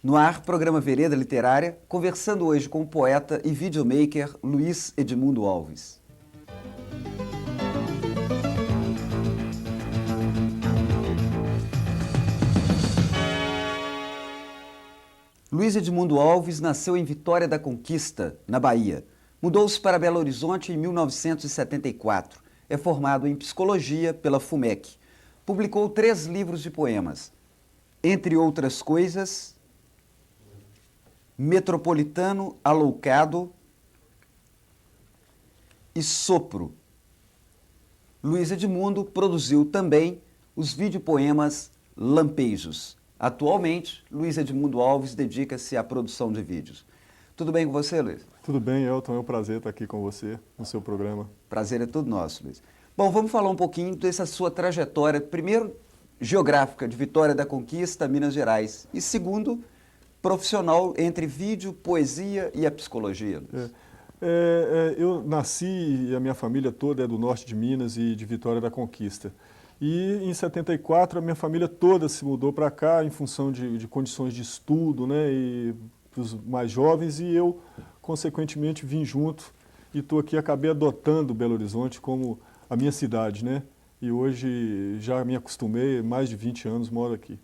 No ar, programa Vereda Literária, conversando hoje com o poeta e videomaker Luiz Edmundo Alves. Luiz Edmundo Alves nasceu em Vitória da Conquista, na Bahia. Mudou-se para Belo Horizonte em 1974. É formado em Psicologia pela FUMEC. Publicou 3 livros de poemas. Entre outras coisas, Metropolitano Aloucado e Sopro. Luiz Edmundo produziu também os videopoemas Lampejos. Atualmente, Luiz Edmundo Alves dedica-se à produção de vídeos. Tudo bem com você, Luiz? Tudo bem, Elton. É um prazer estar aqui com você no seu programa. Prazer é todo nosso, Luiz. Bom, vamos falar um pouquinho dessa sua trajetória, primeiro, geográfica, de Vitória da Conquista, Minas Gerais, e segundo, profissional entre vídeo, poesia e a psicologia. Eu nasci e a minha família toda é do norte de Minas e de Vitória da Conquista. E em 74 a minha família toda se mudou para cá em função de condições de estudo, né, e os mais jovens, e eu, consequentemente, vim junto e estou aqui, acabei adotando Belo Horizonte como a minha cidade, né? E hoje já me acostumei, mais de 20 anos moro aqui.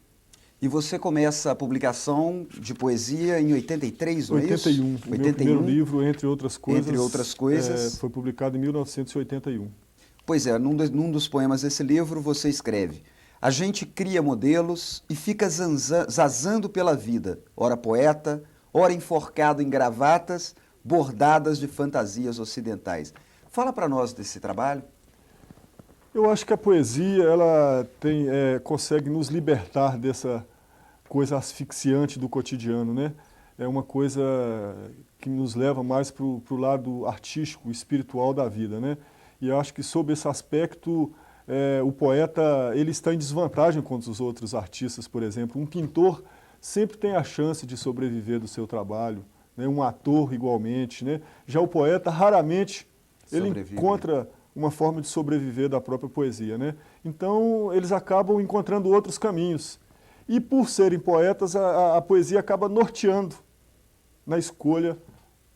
E você começa a publicação de poesia em 83, não é isso? 81. O meu primeiro livro, Entre Outras Coisas, foi publicado em 1981. Pois é, num dos poemas desse livro você escreve: a gente cria modelos e fica zazando pela vida, ora poeta, ora enforcado em gravatas bordadas de fantasias ocidentais. Fala para nós desse trabalho. Eu acho que a poesia ela consegue nos libertar dessa coisa asfixiante do cotidiano, né? É uma coisa que nos leva mais para o lado artístico, espiritual da vida, né? E eu acho que sob esse aspecto, o poeta ele está em desvantagem contra os outros artistas, por exemplo. Um pintor sempre tem a chance de sobreviver do seu trabalho, né? Um ator igualmente, né? Já o poeta raramente ele encontra uma forma de sobreviver da própria poesia, né? Então eles acabam encontrando outros caminhos. E por serem poetas, a poesia acaba norteando na escolha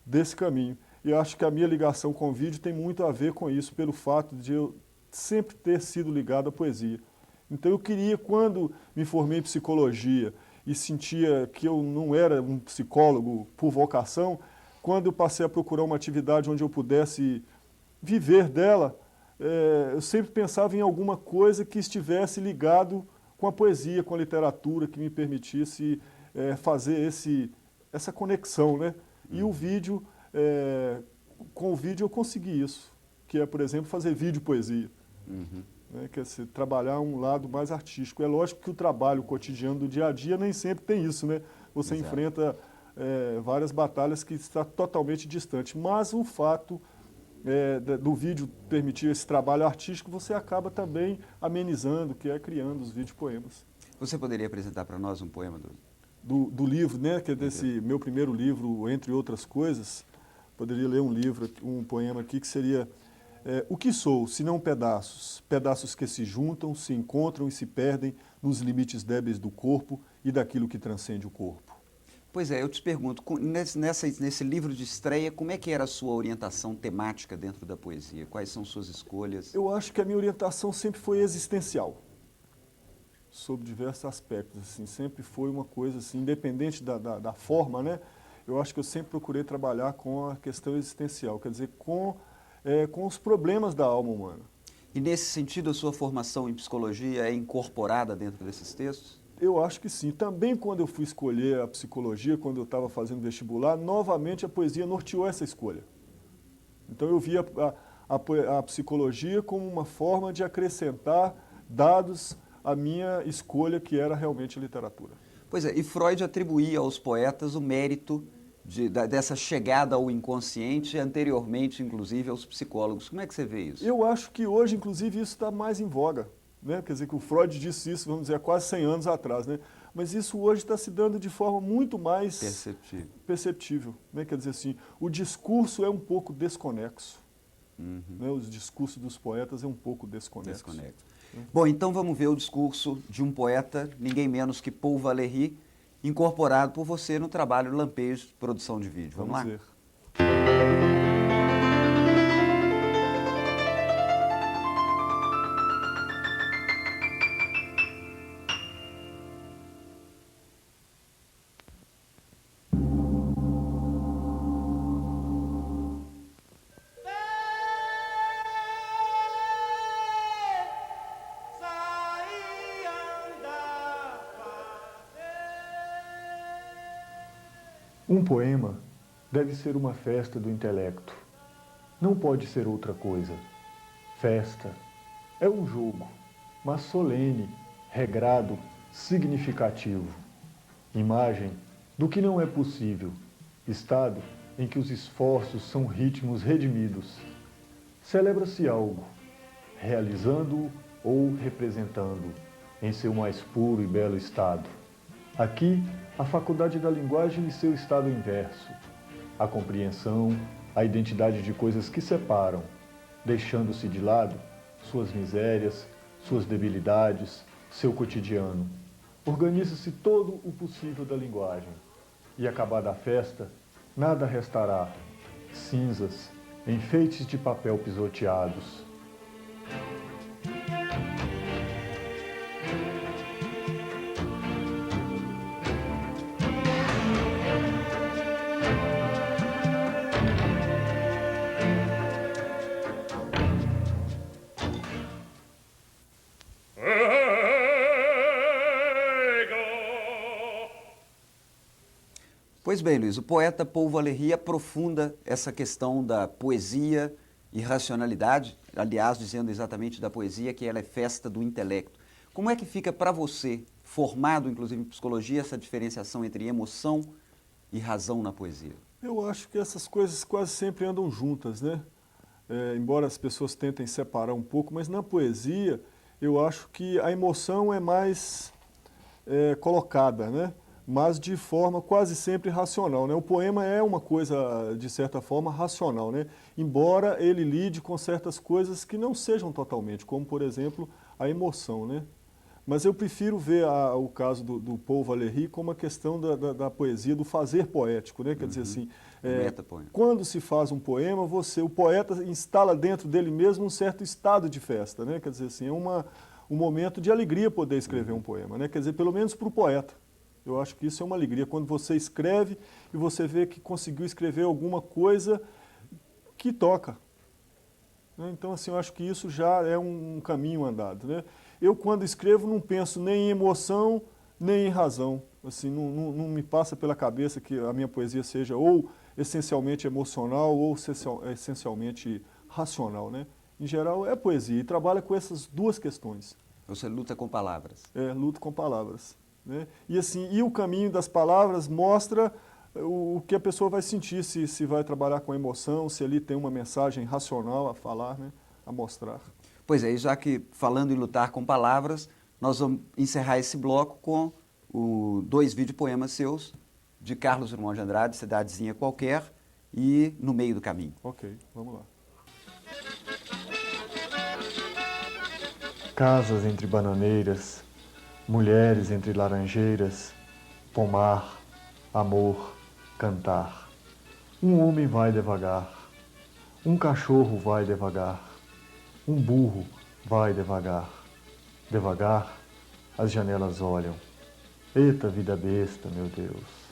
desse caminho. E eu acho que a minha ligação com o vídeo tem muito a ver com isso, pelo fato de eu sempre ter sido ligado à poesia. Então eu queria, quando me formei em psicologia e sentia que eu não era um psicólogo por vocação, quando eu passei a procurar uma atividade onde eu pudesse viver dela, eu sempre pensava em alguma coisa que estivesse ligado com a poesia, com a literatura, que me permitisse fazer essa conexão, né? E o vídeo, com o vídeo eu consegui isso, que é, por exemplo, fazer vídeo poesia. Né? Quer dizer, trabalhar um lado mais artístico. É lógico que o trabalho cotidiano do dia a dia nem sempre tem isso, né? Você enfrenta várias batalhas que está totalmente distante, mas o fato do vídeo permitir esse trabalho artístico, você acaba também amenizando, que é criando os videopoemas. Você poderia apresentar para nós um poema do livro, né, que é desse meu primeiro livro, Entre Outras Coisas? Poderia ler um poema aqui que seria: o que sou, se não pedaços? Pedaços que se juntam, se encontram e se perdem nos limites débeis do corpo e daquilo que transcende o corpo. Pois é, eu te pergunto, nesse livro de estreia, como é que era a sua orientação temática dentro da poesia? Quais são suas escolhas? Eu acho que a minha orientação sempre foi existencial, sob diversos aspectos, assim, sempre foi uma coisa assim, independente da forma, né? Eu acho que eu sempre procurei trabalhar com a questão existencial, quer dizer, com os problemas da alma humana. E nesse sentido, a sua formação em psicologia é incorporada dentro desses textos? Eu acho que sim. Também quando eu fui escolher a psicologia, quando eu estava fazendo vestibular, novamente a poesia norteou essa escolha. Então eu via a psicologia como uma forma de acrescentar dados à minha escolha, que era realmente a literatura. Pois é, e Freud atribuía aos poetas o mérito dessa chegada ao inconsciente, anteriormente, inclusive, aos psicólogos. Como é que você vê isso? Eu acho que hoje, inclusive, isso está mais em voga. Né? Quer dizer, que o Freud disse isso, vamos dizer, há quase 100 anos atrás, né? Mas isso hoje está se dando de forma muito mais perceptível. Né? Quer dizer assim, o discurso é um pouco desconexo. Né? Os discursos dos poetas é um pouco desconexo. Bom, então vamos ver o discurso de um poeta, ninguém menos que Paul Valéry, incorporado por você no trabalho Lampejos de produção de vídeo. Vamos lá? ver. Um poema deve ser uma festa do intelecto. Não pode ser outra coisa. Festa é um jogo, mas solene, regrado, significativo. Imagem do que não é possível, estado em que os esforços são ritmos redimidos. Celebra-se algo, realizando-o ou representando-o, em seu mais puro e belo estado. Aqui, a faculdade da linguagem e seu estado inverso, a compreensão, a identidade de coisas que separam, deixando-se de lado suas misérias, suas debilidades, seu cotidiano. Organiza-se todo o possível da linguagem, e acabada a festa, nada restará, cinzas, enfeites de papel pisoteados. Pois bem, Luiz, o poeta Paul Valéry aprofunda essa questão da poesia e racionalidade, aliás, dizendo exatamente da poesia que ela é festa do intelecto. Como é que fica para você, formado inclusive em psicologia, essa diferenciação entre emoção e razão na poesia? Eu acho que essas coisas quase sempre andam juntas, né? Embora as pessoas tentem separar um pouco, mas na poesia eu acho que a emoção é mais colocada, né? Mas de forma quase sempre racional, né? O poema é uma coisa, de certa forma, racional, né? Embora ele lide com certas coisas que não sejam totalmente, como, por exemplo, a emoção, né? Mas eu prefiro ver o caso do Paul Valéry como a questão da poesia, do fazer poético, né? Quer dizer assim, quando se faz um poema, o poeta instala dentro dele mesmo um certo estado de festa, né? Quer dizer assim, é um momento de alegria poder escrever um poema, né? Quer dizer, pelo menos para o poeta. Eu acho que isso é uma alegria, quando você escreve e você vê que conseguiu escrever alguma coisa que toca. Então, assim, eu acho que isso já é um caminho andado, né? Eu, quando escrevo, não penso nem em emoção, nem em razão. Assim, não me passa pela cabeça que a minha poesia seja ou essencialmente emocional ou essencialmente racional, né? Em geral, é poesia e trabalha com essas duas questões. Você luta com palavras. Luto com palavras. Né? E, assim, o caminho das palavras mostra o que a pessoa vai sentir, se vai trabalhar com emoção, se ali tem uma mensagem racional a falar, né? A mostrar. Pois é, e já que falando em lutar com palavras, nós vamos encerrar esse bloco com dois videopoemas seus, de Carlos Drummond de Andrade, Cidadezinha Qualquer e No Meio do Caminho. Ok, vamos lá. Casas entre bananeiras, mulheres entre laranjeiras, pomar, amor, cantar. Um homem vai devagar, um cachorro vai devagar, um burro vai devagar. Devagar, as janelas olham. Eita vida besta, meu Deus.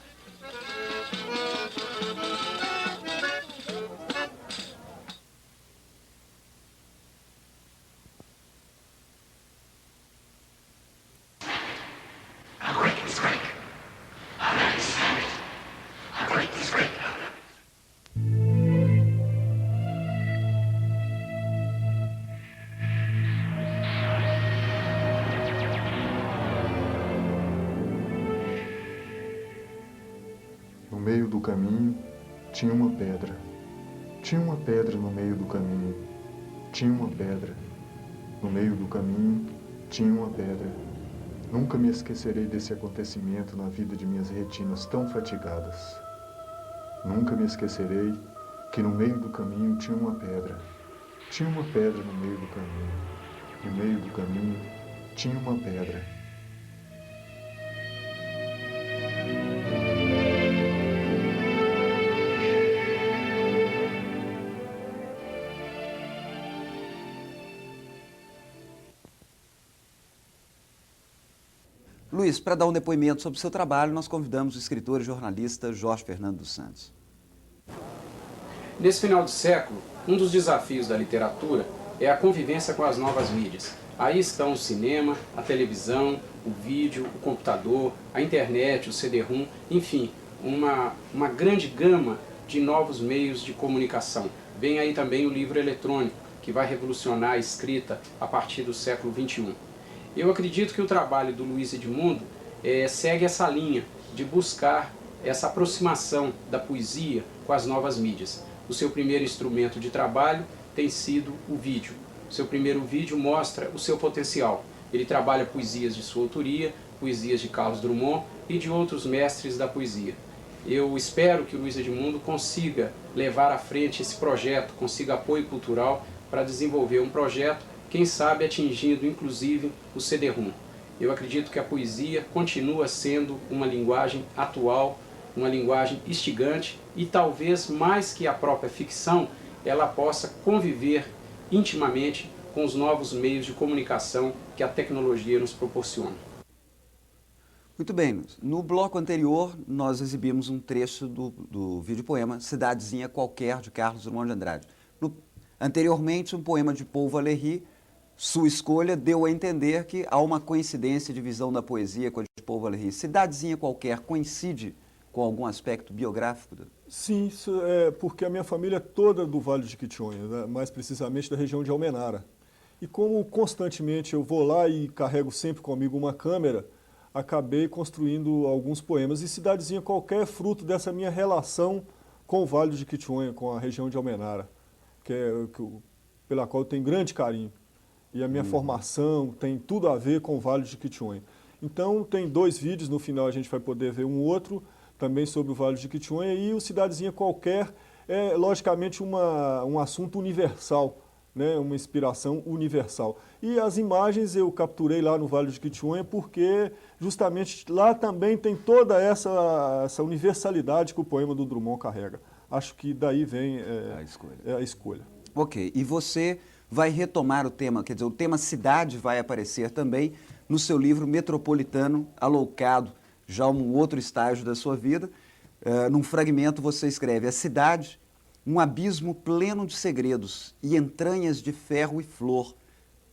No meio do caminho tinha uma pedra. Tinha uma pedra no meio do caminho. Tinha uma pedra. No meio do caminho tinha uma pedra. Nunca me esquecerei desse acontecimento na vida de minhas retinas tão fatigadas. Nunca me esquecerei que no meio do caminho tinha uma pedra. Tinha uma pedra no meio do caminho. No meio do caminho tinha uma pedra. Luiz, para dar um depoimento sobre o seu trabalho, nós convidamos o escritor e jornalista Jorge Fernando dos Santos. Nesse final de século, um dos desafios da literatura é a convivência com as novas mídias. Aí estão o cinema, a televisão, o vídeo, o computador, a internet, o CD-ROM, enfim, uma grande gama de novos meios de comunicação. Vem aí também o livro eletrônico, que vai revolucionar a escrita a partir do século XXI. Eu acredito que o trabalho do Luiz Edmundo segue essa linha de buscar essa aproximação da poesia com as novas mídias. O seu primeiro instrumento de trabalho tem sido o vídeo. O seu primeiro vídeo mostra o seu potencial. Ele trabalha poesias de sua autoria, poesias de Carlos Drummond e de outros mestres da poesia. Eu espero que o Luiz Edmundo consiga levar à frente esse projeto, consiga apoio cultural para desenvolver um projeto, quem sabe atingindo inclusive o CD-ROM. Eu acredito que a poesia continua sendo uma linguagem atual, uma linguagem instigante e talvez mais que a própria ficção, ela possa conviver intimamente com os novos meios de comunicação que a tecnologia nos proporciona. Muito bem, no bloco anterior nós exibimos um trecho do vídeo-poema Cidadezinha Qualquer, de Carlos Drummond de Andrade. Anteriormente, um poema de Paul Valéry, Sua Escolha, deu a entender que há uma coincidência de visão da poesia com a de Paul Valéry. Cidadezinha Qualquer coincide com algum aspecto biográfico? Sim, isso é porque a minha família é toda do Vale de Jequitinhonha, né? Mais precisamente da região de Almenara. E como constantemente eu vou lá e carrego sempre comigo uma câmera, acabei construindo alguns poemas. E Cidadezinha Qualquer é fruto dessa minha relação com o Vale de Jequitinhonha, com a região de Almenara, pela qual eu tenho grande carinho. E a minha formação tem tudo a ver com o Vale de Jequitinhonha. Então tem 2 vídeos, no final a gente vai poder ver um outro, também sobre o Vale de Jequitinhonha, e o Cidadezinha Qualquer é, logicamente, um assunto universal, né? Uma inspiração universal. E as imagens eu capturei lá no Vale de Jequitinhonha porque, justamente, lá também tem toda essa universalidade que o poema do Drummond carrega. Acho que daí vem a escolha. Ok, e você vai retomar o tema, quer dizer, o tema cidade vai aparecer também no seu livro Metropolitano Aloucado, já um outro estágio da sua vida. Num fragmento você escreve: a cidade, um abismo pleno de segredos e entranhas de ferro e flor.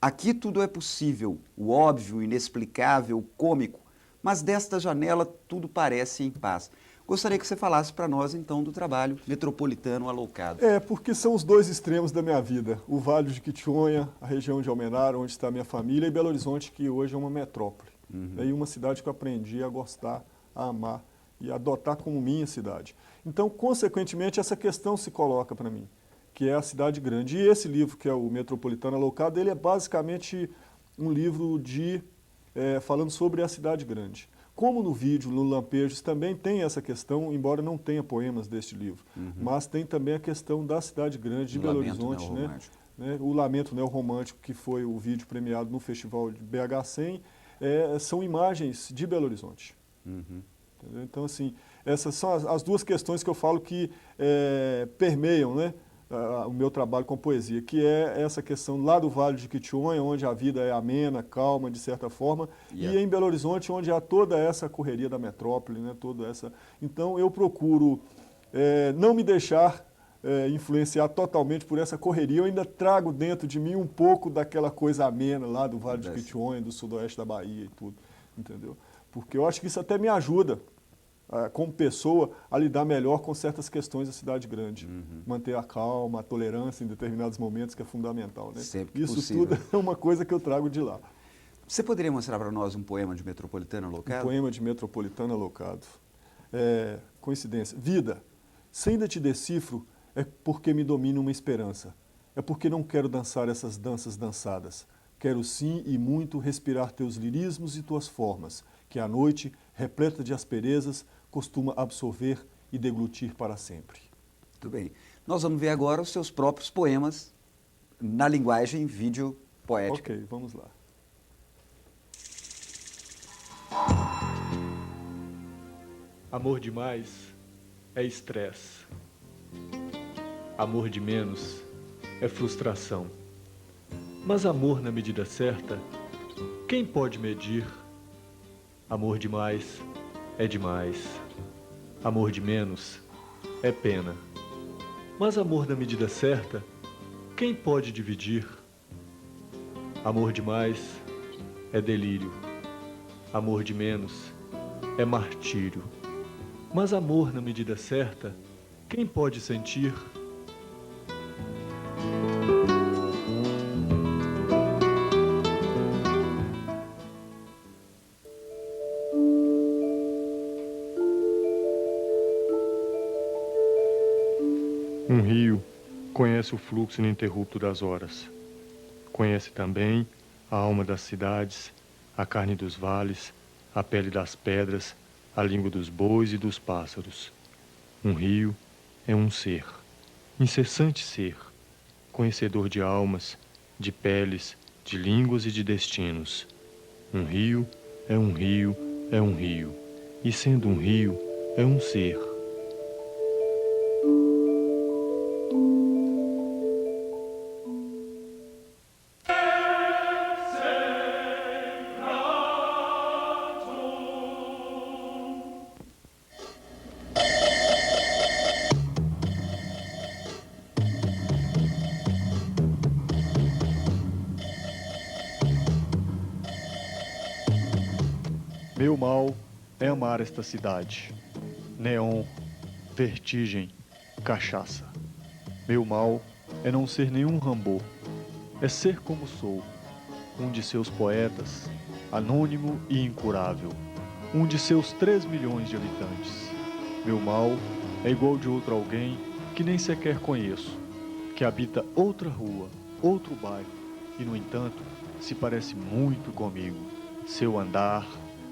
Aqui tudo é possível, o óbvio, o inexplicável, o cômico, mas desta janela tudo parece em paz. Gostaria que você falasse para nós, então, do trabalho Metropolitano Aloucado. Porque são os 2 extremos da minha vida. O Vale de Jequitinhonha, a região de Almenara, onde está a minha família, e Belo Horizonte, que hoje é uma metrópole. E uma cidade que eu aprendi a gostar, a amar e a adotar como minha cidade. Então, consequentemente, essa questão se coloca para mim, que é a cidade grande. E esse livro, que é o Metropolitano Aloucado, ele é basicamente um livro falando sobre a cidade grande. Como no vídeo, no Lampejos, também tem essa questão, embora não tenha poemas deste livro, mas tem também a questão da cidade grande de Belo Horizonte, né? O Lamento Neorromântico, que foi o vídeo premiado no Festival de BH 100, são imagens de Belo Horizonte. Então, assim, essas são as 2 questões que eu falo que permeiam, né, o meu trabalho com poesia, que é essa questão lá do Vale de Jequitinhonha, onde a vida é amena, calma, de certa forma, e em Belo Horizonte, onde há toda essa correria da metrópole, né, toda essa. Então, eu procuro não me deixar influenciar totalmente por essa correria. Eu ainda trago dentro de mim um pouco daquela coisa amena lá do Vale de Jequitinhonha, do sudoeste da Bahia e tudo, entendeu? Porque eu acho que isso até me ajuda, como pessoa, a lidar melhor com certas questões da cidade grande. Manter a calma, a tolerância em determinados momentos, que é fundamental, né? Sempre que isso possível. Tudo é uma coisa que eu trago de lá. Você poderia mostrar para nós um poema de Metropolitano Aloucado? Um poema de Metropolitano Aloucado. Coincidência. Vida, se ainda te decifro, é porque me domina uma esperança. É porque não quero dançar essas danças dançadas. Quero sim e muito respirar teus lirismos e tuas formas, que a noite, repleta de asperezas, costuma absorver e deglutir para sempre. Muito bem. Nós vamos ver agora os seus próprios poemas na linguagem vídeo poética. Ok, vamos lá. Amor demais é estresse. Amor de menos é frustração. Mas amor na medida certa, quem pode medir? Amor demais é demais. Amor de menos é pena. Mas amor na medida certa, quem pode dividir? Amor demais é delírio. Amor de menos é martírio. Mas amor na medida certa, quem pode sentir? Um rio conhece o fluxo ininterrupto das horas. Conhece também a alma das cidades, a carne dos vales, a pele das pedras, a língua dos bois e dos pássaros. Um rio é um ser, incessante ser, conhecedor de almas, de peles, de línguas e de destinos. Um rio é um rio, é um rio, e sendo um rio, é um ser. Meu mal é amar esta cidade. Neon, vertigem, cachaça. Meu mal é não ser nenhum Rambo. É ser como sou, um de seus poetas, anônimo e incurável. Um de seus 3 milhões de habitantes. Meu mal é igual de outro alguém que nem sequer conheço, que habita outra rua, outro bairro, e no entanto se parece muito comigo. Seu andar,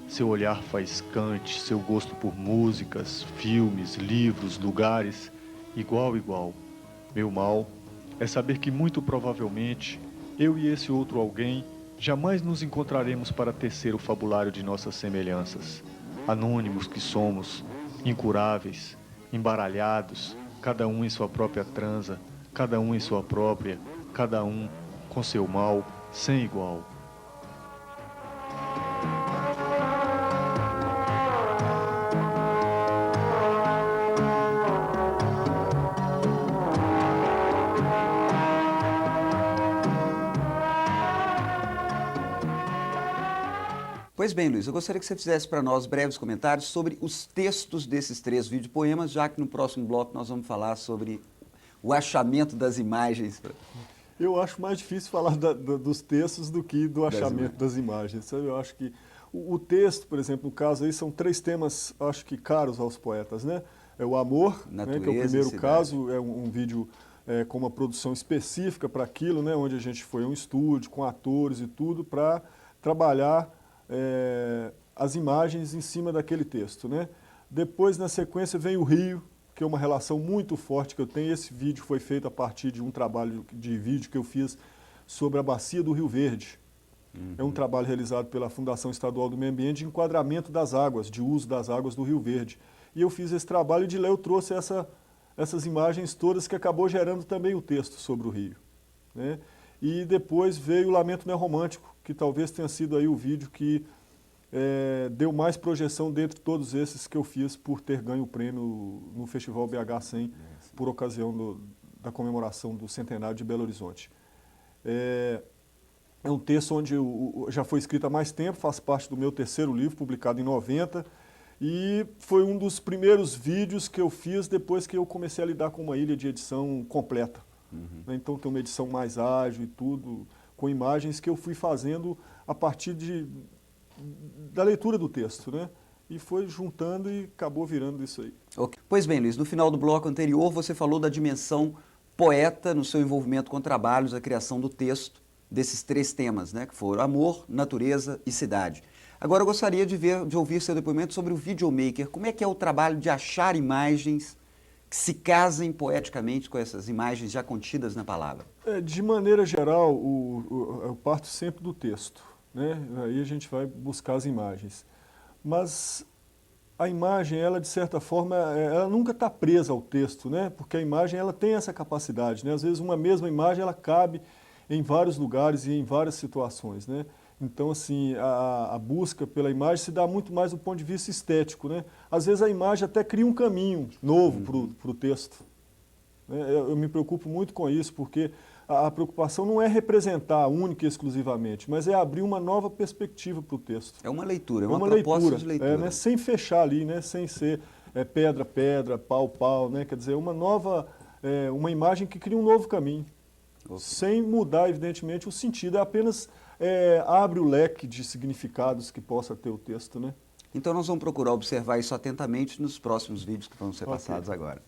seu olhar faiscante, seu gosto por músicas, filmes, livros, lugares, igual. Meu mal é saber que muito provavelmente eu e esse outro alguém jamais nos encontraremos para tecer o fabulário de nossas semelhanças. Anônimos que somos, incuráveis, embaralhados, cada um em sua própria transa, cada um em sua própria, cada um com seu mal sem igual. Pois bem, Luiz, eu gostaria que você fizesse para nós breves comentários sobre os textos desses 3 videopoemas, já que no próximo bloco nós vamos falar sobre o achamento das imagens. Eu acho mais difícil falar dos textos do que do achamento das imagens. Sabe? Eu acho que o texto, por exemplo, no caso aí, são 3 temas, acho que caros aos poetas, né? É o amor, né, que é o primeiro caso, é um vídeo com uma produção específica para aquilo, né, onde a gente foi a um estúdio, com atores e tudo, para trabalhar as imagens em cima daquele texto, né? Depois, na sequência, vem o rio, que é uma relação muito forte que eu tenho. Esse vídeo foi feito a partir de um trabalho de vídeo que eu fiz sobre a bacia do Rio Verde. É um trabalho realizado pela Fundação Estadual do Meio Ambiente de enquadramento das águas, de uso das águas do Rio Verde. E eu fiz esse trabalho e de lá eu trouxe essas imagens todas que acabou gerando também o texto sobre o rio, né? E depois veio o Lamento Neorromântico, que talvez tenha sido aí o vídeo que deu mais projeção dentre todos esses que eu fiz por ter ganho o prêmio no Festival BH 100, por ocasião da comemoração do centenário de Belo Horizonte. É um texto onde já foi escrito há mais tempo, faz parte do meu 3º livro, publicado em 90, e foi um dos primeiros vídeos que eu fiz depois que eu comecei a lidar com uma ilha de edição completa. Então tem uma edição mais ágil e tudo, com imagens que eu fui fazendo a partir da leitura do texto, né? E foi juntando e acabou virando isso aí. Okay. Pois bem, Luiz, no final do bloco anterior você falou da dimensão poeta no seu envolvimento com trabalhos, a criação do texto desses 3 temas, né? Que foram amor, natureza e cidade. Agora eu gostaria de ouvir seu depoimento sobre o videomaker. Como é que é o trabalho de achar imagens que se casem poeticamente com essas imagens já contidas na palavra? De maneira geral, eu parto sempre do texto, né? Aí a gente vai buscar as imagens. Mas a imagem, ela de certa forma, ela nunca está presa ao texto, né? Porque a imagem ela tem essa capacidade, né? Às vezes uma mesma imagem ela cabe em vários lugares e em várias situações, né? Então, assim, a busca pela imagem se dá muito mais do ponto de vista estético, né? Às vezes a imagem até cria um caminho novo para o texto. Né? Eu me preocupo muito com isso, porque a preocupação não é representar única e exclusivamente, mas é abrir uma nova perspectiva para o texto. É uma leitura, é É uma uma proposta leitura, de leitura. né? Sem fechar ali, né? Sem ser pedra, pedra, pau, pau, né? Quer dizer, uma nova, uma imagem que cria um novo caminho. Ok. Sem mudar, evidentemente, o sentido, é apenas abre o leque de significados que possa ter o texto, né? Então nós vamos procurar observar isso atentamente nos próximos vídeos que vão ser Ok. passados agora.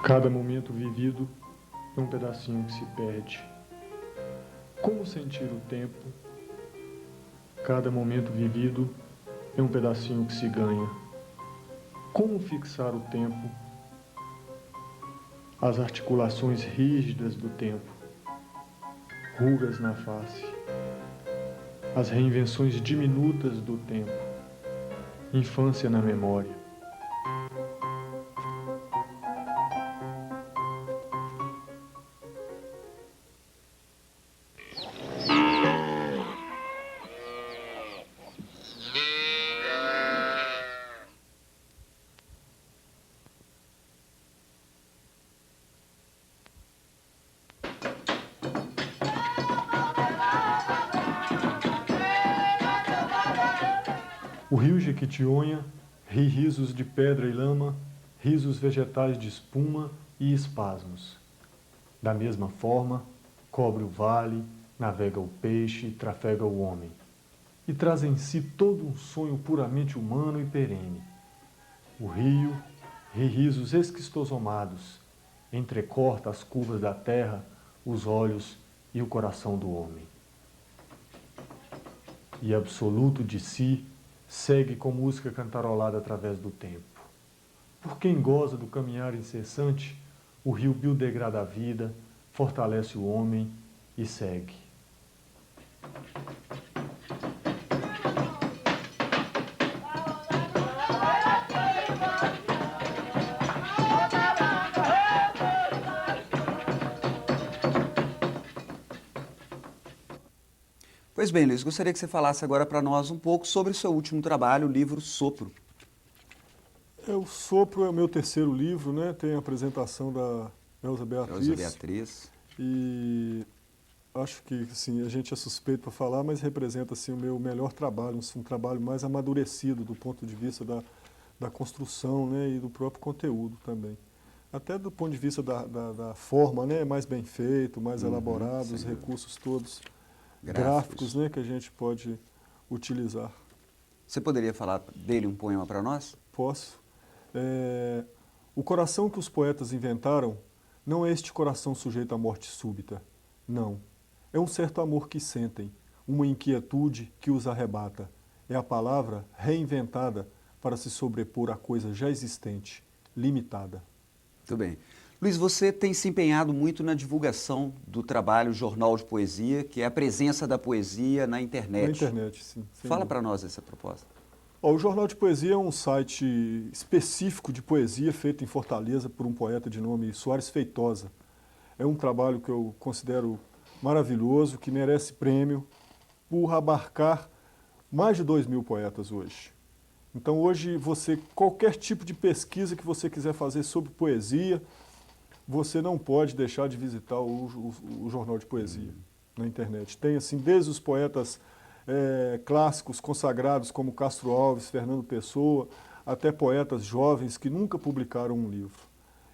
Cada momento vivido é um pedacinho que se perde. Como sentir o tempo? Cada momento vivido é um pedacinho que se ganha. Como fixar o tempo? As articulações rígidas do tempo, rugas na face, as reinvenções diminutas do tempo, infância na memória. O rio Jequitinhonha ri risos de pedra e lama, risos vegetais de espuma e espasmos. Da mesma forma, cobre o vale, navega o peixe, trafega o homem. E traz em si todo um sonho puramente humano e perene. O rio ri risos esquistosomados, entrecorta as curvas da terra, os olhos e o coração do homem. E absoluto de si, segue com música cantarolada através do tempo. Por quem goza do caminhar incessante, o rio biodegrada a vida, fortalece o homem e segue. Pois bem, Luiz, gostaria que você falasse agora para nós um pouco sobre o seu último trabalho, o livro Sopro. O Sopro é o meu terceiro livro, né? Tem a apresentação da Elza Beatriz. Elza Beatriz. E acho que assim, a gente é suspeito para falar, mas representa assim, o meu melhor trabalho, um trabalho mais amadurecido do ponto de vista da construção, né? E do próprio conteúdo também. Até do ponto de vista da forma, né? Mais bem feito, mais elaborado, os recursos todos gráficos, né? Que a gente pode utilizar. Você poderia falar dele um poema para nós? Posso. O coração que os poetas inventaram não é este coração sujeito à morte súbita. Não. É um certo amor que sentem, uma inquietude que os arrebata. É a palavra reinventada para se sobrepor à coisa já existente, limitada. Muito bem. Luiz, você tem se empenhado muito na divulgação do trabalho Jornal de Poesia, que é a presença da poesia na internet. Na internet, sim. Fala para nós essa proposta. O Jornal de Poesia é um site específico de poesia feito em Fortaleza por um poeta de nome Soares Feitosa. É um trabalho que eu considero maravilhoso, que merece prêmio por abarcar mais de 2.000 poetas hoje. Então hoje qualquer tipo de pesquisa que você quiser fazer sobre poesia, você não pode deixar de visitar o Jornal de Poesia na internet. Tem assim, desde os poetas clássicos consagrados como Castro Alves, Fernando Pessoa, até poetas jovens que nunca publicaram um livro.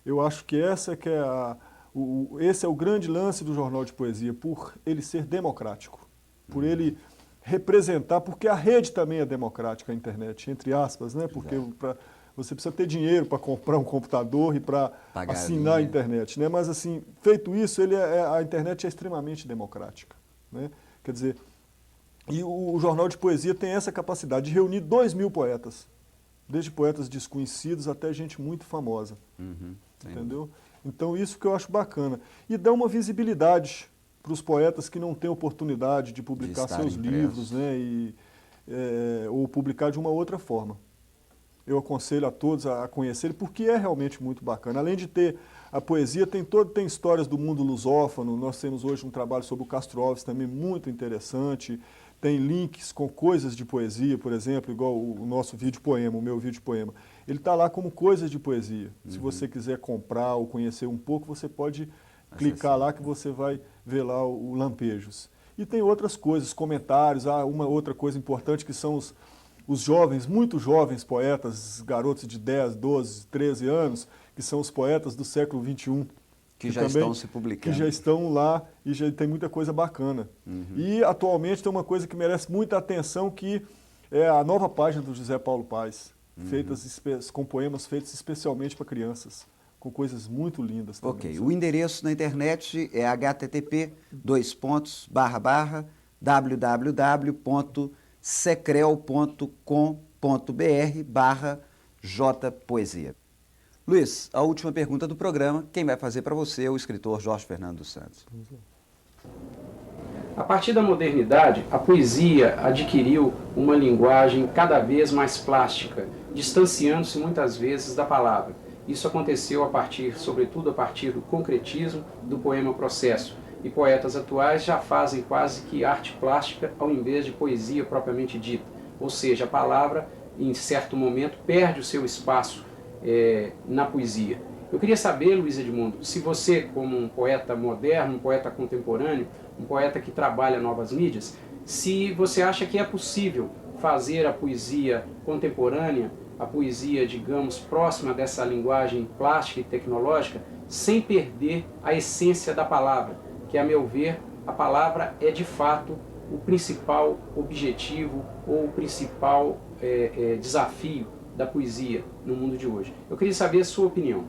Eu acho que esse é o grande lance do Jornal de Poesia, por ele ser democrático, por ele representar, porque a rede também é democrática, a internet, entre aspas, né? Porque você precisa ter dinheiro para comprar um computador e para assinar a internet, né? Mas assim, feito isso, a internet é extremamente democrática, né? Quer dizer, e o Jornal de Poesia tem essa capacidade de reunir 2.000 poetas, desde poetas desconhecidos até gente muito famosa, entendeu? Então isso que eu acho bacana. E dá uma visibilidade para os poetas que não têm oportunidade de publicar seus livros, né? Ou publicar de uma outra forma. Eu aconselho a todos a conhecerem, porque é realmente muito bacana. Além de ter a poesia, tem histórias do mundo lusófono. Nós temos hoje um trabalho sobre o Castro Alves também muito interessante. Tem links com coisas de poesia, por exemplo, igual o nosso vídeo poema, o meu vídeo poema. Ele está lá como coisas de poesia. Se você quiser comprar ou conhecer um pouco, você pode clicar lá que você vai ver lá o Lampejos. E tem outras coisas, comentários. Uma outra coisa importante que são os jovens, muito jovens poetas, garotos de 10, 12, 13 anos, que são os poetas do século XXI. Que já estão se publicando. Que já estão lá e já tem muita coisa bacana. E atualmente tem uma coisa que merece muita atenção, que é a nova página do José Paulo Paes, com poemas feitos especialmente para crianças, com coisas muito lindas também. Ok, o endereço na internet é http://www.secrel.com.br/jpoesia. Luiz, a última pergunta do programa, quem vai fazer para você é o escritor Jorge Fernando dos Santos. A partir da modernidade, a poesia adquiriu uma linguagem cada vez mais plástica, distanciando-se muitas vezes da palavra. Isso aconteceu sobretudo a partir do concretismo do poema processo, e poetas atuais já fazem quase que arte plástica ao invés de poesia propriamente dita. Ou seja, a palavra, em certo momento, perde o seu espaço na poesia. Eu queria saber, Luiz Edmundo, se você, como um poeta moderno, um poeta contemporâneo, um poeta que trabalha novas mídias, se você acha que é possível fazer a poesia contemporânea, a poesia, digamos, próxima dessa linguagem plástica e tecnológica, sem perder a essência da palavra, que, a meu ver, a palavra é de fato o principal objetivo ou o principal desafio da poesia no mundo de hoje. Eu queria saber a sua opinião.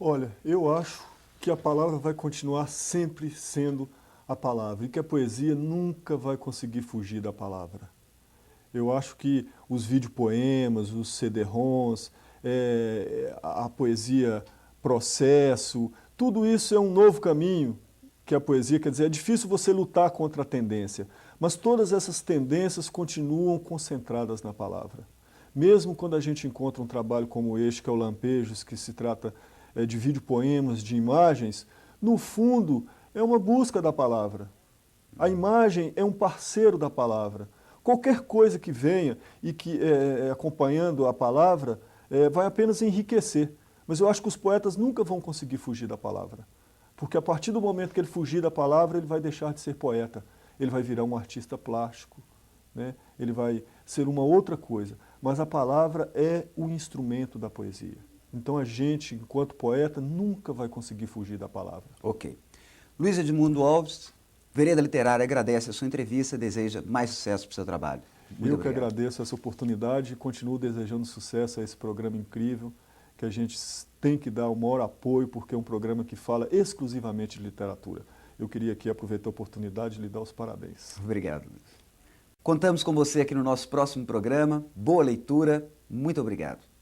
Olha, eu acho que a palavra vai continuar sempre sendo a palavra e que a poesia nunca vai conseguir fugir da palavra. Eu acho que os videopoemas, os CD-ROMs, a poesia processo, tudo isso é um novo caminho que a poesia, quer dizer, é difícil você lutar contra a tendência, mas todas essas tendências continuam concentradas na palavra. Mesmo quando a gente encontra um trabalho como este, que é o Lampejos, que se trata de videopoemas, de imagens, no fundo é uma busca da palavra. A imagem é um parceiro da palavra. Qualquer coisa que venha e que acompanhando a palavra vai apenas enriquecer. Mas eu acho que os poetas nunca vão conseguir fugir da palavra. Porque a partir do momento que ele fugir da palavra, ele vai deixar de ser poeta. Ele vai virar um artista plástico, né? Ele vai ser uma outra coisa. Mas a palavra é o instrumento da poesia. Então a gente, enquanto poeta, nunca vai conseguir fugir da palavra. Ok. Luiz Edmundo Alves, Vereda Literária, agradece a sua entrevista e deseja mais sucesso para o seu trabalho. Muito Eu que obrigado. agradeço essa oportunidade e continuo desejando sucesso a esse programa incrível, que a gente tem que dar o maior apoio, porque é um programa que fala exclusivamente de literatura. Eu queria aqui aproveitar a oportunidade de lhe dar os parabéns. Obrigado, Luiz. Contamos com você aqui no nosso próximo programa. Boa leitura. Muito obrigado.